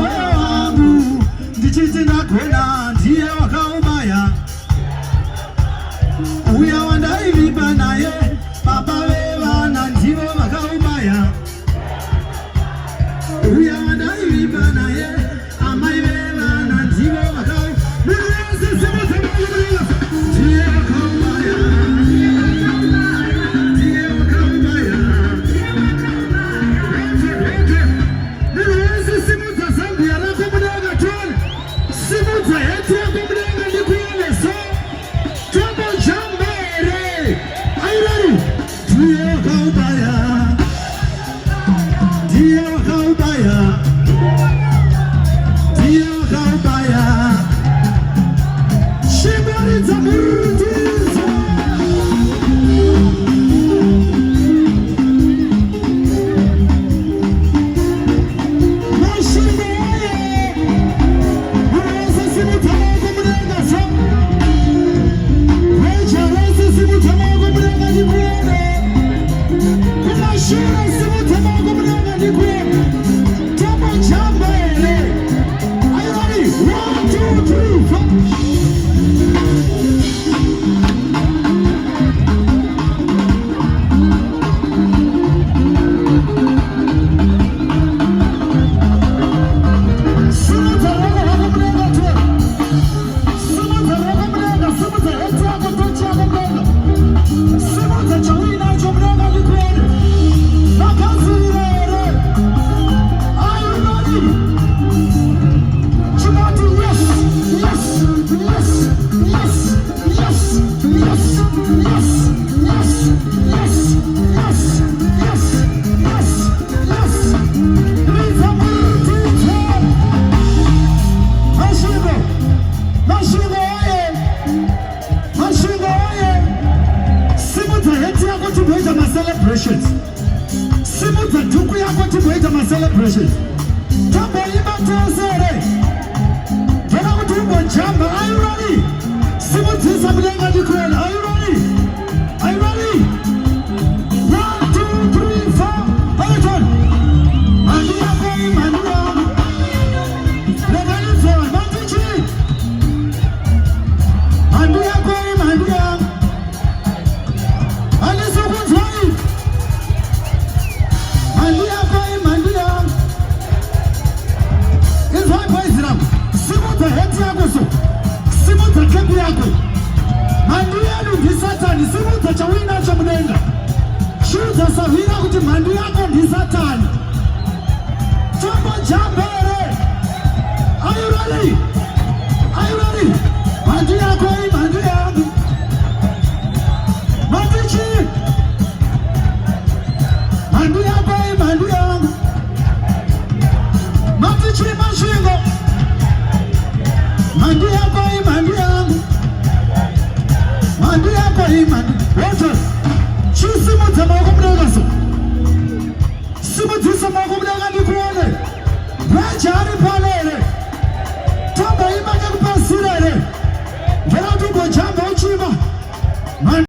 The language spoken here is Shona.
moyo wangu ndichiti nakwena ndiye wakaubaya uya wandaivimba naye baba vevana ndivo vakaubaya uya wandaivimba naye amai vevana ndivo vakaubaya ndiye wakaubaya Simuta tuku yako timuita ma celebrations. Tambo ima tozere. Gena kutumbo njamba. Are you ready? Simuta isa mlenga dikwela. Are you ready? Are you ready? 1, 2, 3, 4. Hold on. Mandi yako imani yangu. Legani for Mantichi. Mandi yako imani yangu. Aliso kunzai. Simuta kepi yako mandu yanu ndi satani simuta chawina cha mnenga shuta savira kuti mandu yako ndi satani chombo jambere. Are you ready? Are you ready? Mandu yako mandu yangu Mantichi mandu yako mandu yangu Mantichi mashingo mandu yako mandu yangu mandu yako mandu wote chisimuta makumdaga so simuta makumdaga ndikuone bachari palele tamba imanya kupasirele ngela tuko jamba uchima